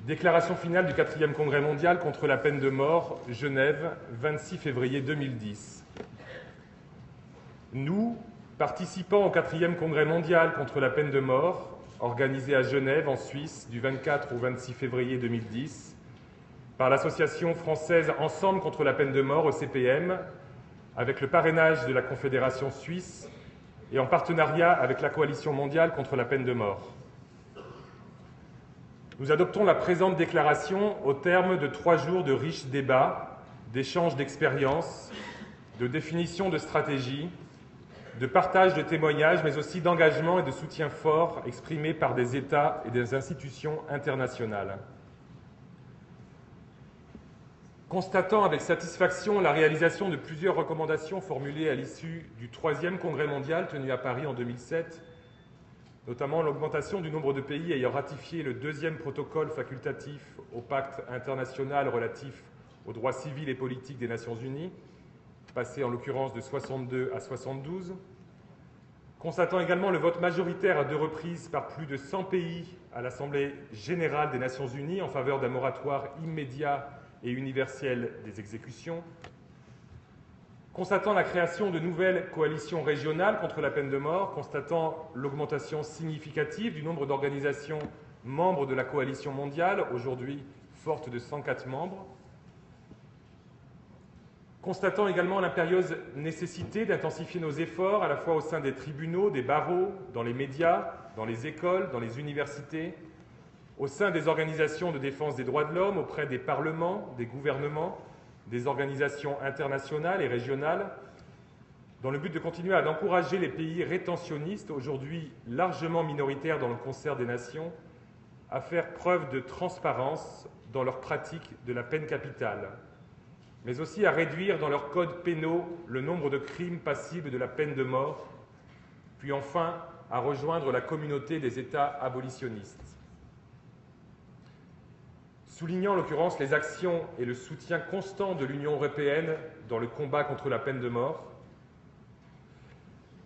Déclaration finale du 4e Congrès mondial contre la peine de mort, Genève, 26 février 2010. Nous, participants au 4e Congrès mondial contre la peine de mort, organisé à Genève, en Suisse, du 24 au 26 février 2010, par l'association française Ensemble contre la peine de mort, ECPM, avec le parrainage de la Confédération suisse et en partenariat avec la Coalition mondiale contre la peine de mort. Nous adoptons la présente déclaration au terme de 3 jours de riches débats, d'échanges d'expériences, de définition de stratégies, de partage de témoignages, mais aussi d'engagement et de soutien fort exprimés par des États et des institutions internationales. Constatant avec satisfaction la réalisation de plusieurs recommandations formulées à l'issue du 3e Congrès mondial tenu à Paris en 2007, notamment l'augmentation du nombre de pays ayant ratifié le 2e protocole facultatif au pacte international relatif aux droits civils et politiques des Nations Unies, passé en l'occurrence de 62 à 72, constatant également le vote majoritaire à 2 reprises par plus de 100 pays à l'Assemblée générale des Nations Unies en faveur d'un moratoire immédiat et universel des exécutions, constatant la création de nouvelles coalitions régionales contre la peine de mort, constatant l'augmentation significative du nombre d'organisations membres de la coalition mondiale, aujourd'hui forte de 104 membres, constatant également l'impérieuse nécessité d'intensifier nos efforts à la fois au sein des tribunaux, des barreaux, dans les médias, dans les écoles, dans les universités, au sein des organisations de défense des droits de l'homme, auprès des parlements, des gouvernements, des organisations internationales et régionales, dans le but de continuer à encourager les pays rétentionnistes, aujourd'hui largement minoritaires dans le concert des nations, à faire preuve de transparence dans leur pratique de la peine capitale, mais aussi à réduire dans leurs codes pénaux le nombre de crimes passibles de la peine de mort, puis enfin à rejoindre la communauté des États abolitionnistes. Soulignant en l'occurrence les actions et le soutien constant de l'Union européenne dans le combat contre la peine de mort,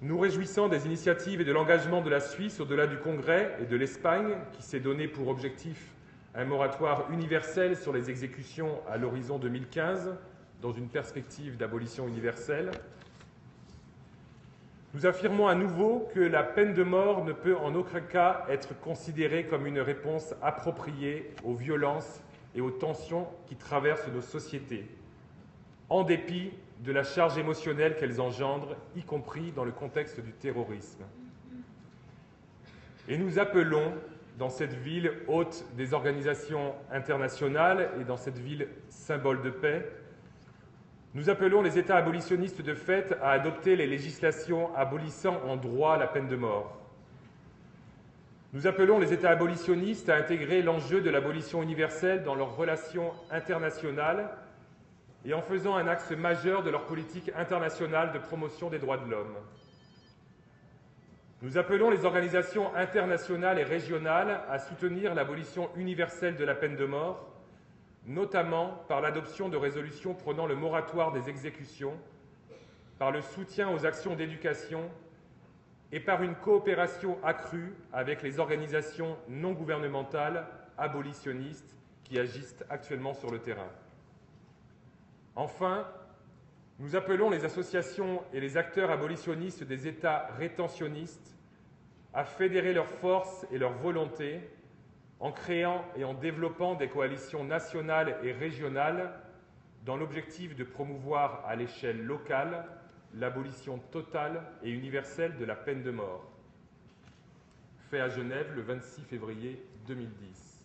nous réjouissant des initiatives et de l'engagement de la Suisse au-delà du Congrès et de l'Espagne, qui s'est donné pour objectif un moratoire universel sur les exécutions à l'horizon 2015, dans une perspective d'abolition universelle. Nous affirmons à nouveau que la peine de mort ne peut en aucun cas être considérée comme une réponse appropriée aux violences et aux tensions qui traversent nos sociétés, en dépit de la charge émotionnelle qu'elles engendrent, y compris dans le contexte du terrorisme. Et nous appelons, dans cette ville hôte des organisations internationales et dans cette ville symbole de paix, nous appelons les États abolitionnistes de fait à adopter les législations abolissant en droit la peine de mort. Nous appelons les États abolitionnistes à intégrer l'enjeu de l'abolition universelle dans leurs relations internationales et en faisant un axe majeur de leur politique internationale de promotion des droits de l'homme. Nous appelons les organisations internationales et régionales à soutenir l'abolition universelle de la peine de mort, notamment par l'adoption de résolutions prônant le moratoire des exécutions, par le soutien aux actions d'éducation et par une coopération accrue avec les organisations non gouvernementales abolitionnistes qui agissent actuellement sur le terrain. Enfin, nous appelons les associations et les acteurs abolitionnistes des États rétentionnistes à fédérer leurs forces et leurs volontés en créant et en développant des coalitions nationales et régionales dans l'objectif de promouvoir à l'échelle locale l'abolition totale et universelle de la peine de mort. Fait à Genève le 26 février 2010.